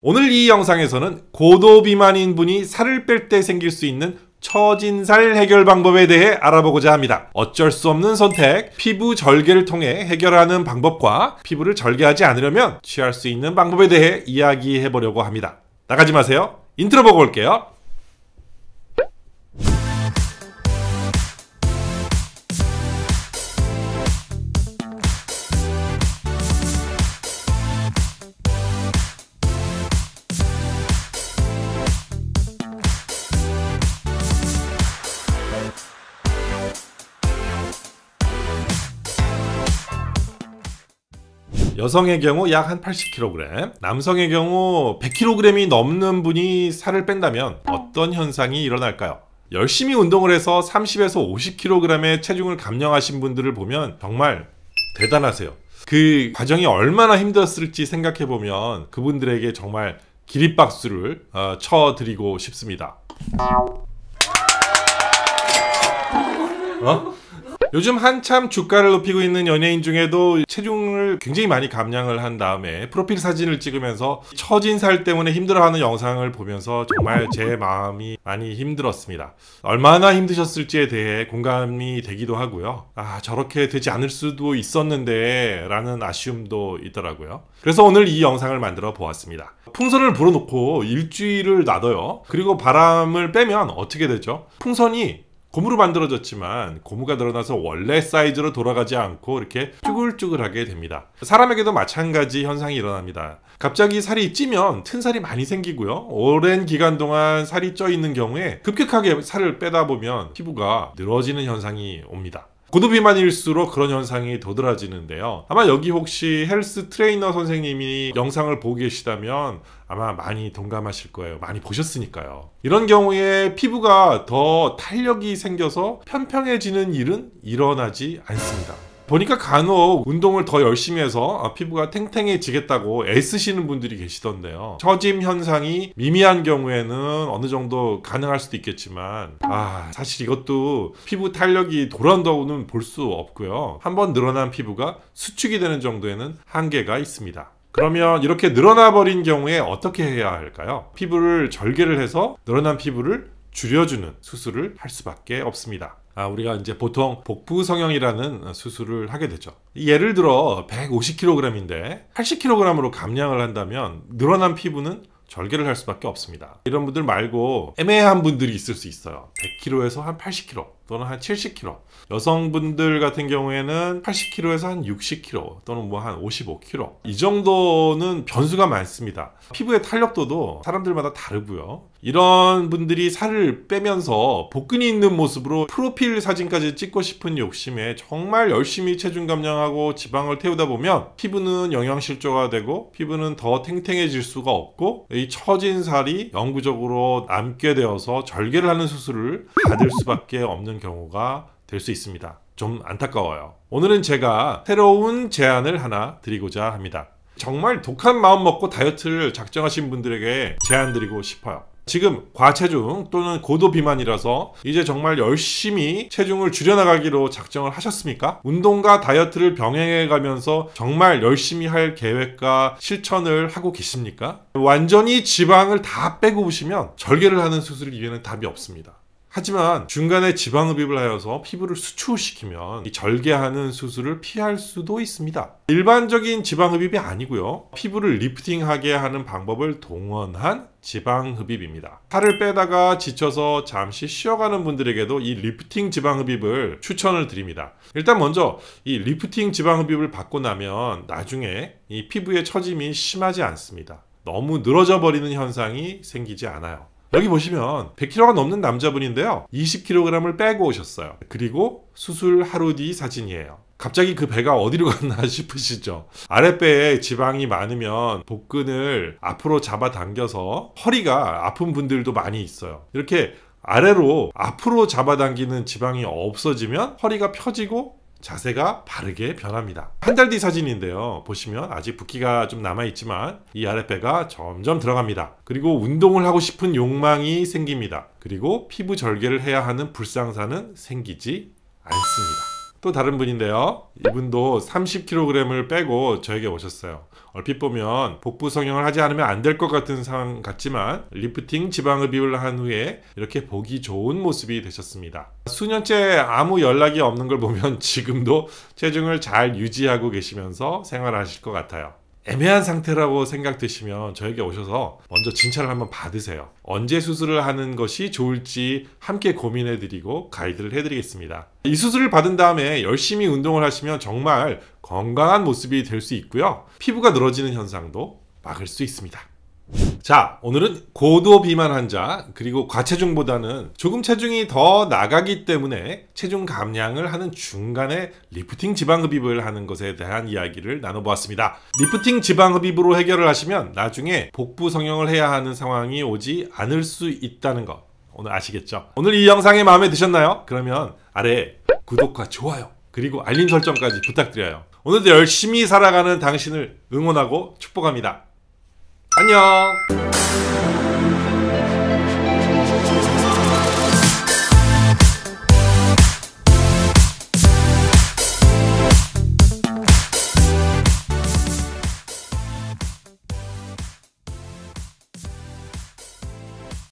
오늘 이 영상에서는 고도 비만인 분이 살을 뺄 때 생길 수 있는 처진살 해결 방법에 대해 알아보고자 합니다. 어쩔 수 없는 선택, 피부 절개를 통해 해결하는 방법과 피부를 절개하지 않으려면 취할 수 있는 방법에 대해 이야기해 보려고 합니다. 나가지 마세요. 인트로 보고 올게요. 여성의 경우 약 한 80kg, 남성의 경우 100kg이 넘는 분이 살을 뺀다면 어떤 현상이 일어날까요? 열심히 운동을 해서 30에서 50kg의 체중을 감량하신 분들을 보면 정말 대단하세요. 그 과정이 얼마나 힘들었을지 생각해보면 그분들에게 정말 기립박수를 쳐드리고 싶습니다. 요즘 한참 주가를 높이고 있는 연예인 중에도 체중을 굉장히 많이 감량을 한 다음에 프로필 사진을 찍으면서 처진 살 때문에 힘들어하는 영상을 보면서 정말 제 마음이 많이 힘들었습니다. 얼마나 힘드셨을지에 대해 공감이 되기도 하고요. 저렇게 되지 않을 수도 있었는데 라는 아쉬움도 있더라고요. 그래서 오늘 이 영상을 만들어 보았습니다. 풍선을 불어놓고 일주일을 놔둬요. 그리고 바람을 빼면 어떻게 되죠? 풍선이 고무로 만들어졌지만 고무가 늘어나서 원래 사이즈로 돌아가지 않고 이렇게 쭈글쭈글하게 됩니다. 사람에게도 마찬가지 현상이 일어납니다. 갑자기 살이 찌면 튼살이 많이 생기고요. 오랜 기간 동안 살이 쪄 있는 경우에 급격하게 살을 빼다 보면 피부가 늘어지는 현상이 옵니다. 고도비만일수록 그런 현상이 도드라지는데요. 아마 여기 혹시 헬스 트레이너 선생님이 영상을 보고 계시다면 아마 많이 동감하실 거예요. 많이 보셨으니까요. 이런 경우에 피부가 더 탄력이 생겨서 평평해지는 일은 일어나지 않습니다. 보니까 간혹 운동을 더 열심히 해서 피부가 탱탱해지겠다고 애쓰시는 분들이 계시던데요. 처짐 현상이 미미한 경우에는 어느 정도 가능할 수도 있겠지만 사실 이것도 피부 탄력이 돌아온다고는 볼 수 없고요. 한번 늘어난 피부가 수축이 되는 정도에는 한계가 있습니다. 그러면 이렇게 늘어나 버린 경우에 어떻게 해야 할까요? 피부를 절개를 해서 늘어난 피부를 줄여주는 수술을 할 수밖에 없습니다. 우리가 이제 보통 복부 성형이라는 수술을 하게 되죠. 예를 들어 150kg인데 80kg으로 감량을 한다면 늘어난 피부는 절개를 할 수밖에 없습니다. 이런 분들 말고 애매한 분들이 있을 수 있어요. 100kg에서 한 80kg 또는 한 70kg. 여성분들 같은 경우에는 80kg에서 한 60kg 또는 뭐 한 55kg. 이 정도는 변수가 많습니다. 피부의 탄력도도 사람들마다 다르고요. 이런 분들이 살을 빼면서 복근이 있는 모습으로 프로필 사진까지 찍고 싶은 욕심에 정말 열심히 체중 감량하고 지방을 태우다 보면 피부는 영양실조가 되고 피부는 더 탱탱해질 수가 없고 이 처진 살이 영구적으로 남게 되어서 절개를 하는 수술을 받을 수밖에 없는 경우가 될 수 있습니다. 좀 안타까워요. 오늘은 제가 새로운 제안을 하나 드리고자 합니다. 정말 독한 마음 먹고 다이어트를 작정하신 분들에게 제안 드리고 싶어요. 지금 과체중 또는 고도 비만이라서 이제 정말 열심히 체중을 줄여나가기로 작정을 하셨습니까? 운동과 다이어트를 병행해 가면서 정말 열심히 할 계획과 실천을 하고 계십니까? 완전히 지방을 다 빼고 오시면 절개를 하는 수술 이외에는 답이 없습니다. 하지만 중간에 지방흡입을 하여서 피부를 수축시키면 이 절개하는 수술을 피할 수도 있습니다. 일반적인 지방흡입이 아니고요. 피부를 리프팅하게 하는 방법을 동원한 지방흡입입니다. 살을 빼다가 지쳐서 잠시 쉬어가는 분들에게도 이 리프팅 지방흡입을 추천을 드립니다. 일단 먼저 이 리프팅 지방흡입을 받고 나면 나중에 이 피부의 처짐이 심하지 않습니다. 너무 늘어져 버리는 현상이 생기지 않아요. 여기 보시면 100kg가 넘는 남자분인데요. 20kg을 빼고 오셨어요. 그리고 수술 하루 뒤 사진이에요. 갑자기 그 배가 어디로 갔나 싶으시죠? 아랫배에 지방이 많으면 복근을 앞으로 잡아당겨서 허리가 아픈 분들도 많이 있어요. 이렇게 아래로 앞으로 잡아당기는 지방이 없어지면 허리가 펴지고 자세가 바르게 변합니다. 한 달 뒤 사진인데요. 보시면 아직 붓기가 좀 남아있지만 이 아랫배가 점점 들어갑니다. 그리고 운동을 하고 싶은 욕망이 생깁니다. 그리고 피부 절개를 해야 하는 불상사는 생기지 않습니다. 또 다른 분인데요. 이분도 30kg을 빼고 저에게 오셨어요. 얼핏 보면 복부 성형을 하지 않으면 안 될 것 같은 상황 같지만 리프팅 지방흡입을 한 후에 이렇게 보기 좋은 모습이 되셨습니다. 수년째 아무 연락이 없는 걸 보면 지금도 체중을 잘 유지하고 계시면서 생활하실 것 같아요. 애매한 상태라고 생각되시면 저에게 오셔서 먼저 진찰을 한번 받으세요. 언제 수술을 하는 것이 좋을지 함께 고민해드리고 가이드를 해드리겠습니다. 이 수술을 받은 다음에 열심히 운동을 하시면 정말 건강한 모습이 될 수 있고요. 피부가 늘어지는 현상도 막을 수 있습니다. 자, 오늘은 고도 비만 환자 그리고 과체중보다는 조금 체중이 더 나가기 때문에 체중 감량을 하는 중간에 리프팅 지방흡입을 하는 것에 대한 이야기를 나눠보았습니다. 리프팅 지방흡입으로 해결을 하시면 나중에 복부 성형을 해야 하는 상황이 오지 않을 수 있다는 것 오늘 아시겠죠? 오늘 이 영상이 마음에 드셨나요? 그러면 아래 구독과 좋아요 그리고 알림 설정까지 부탁드려요. 오늘도 열심히 살아가는 당신을 응원하고 축복합니다. 안녕.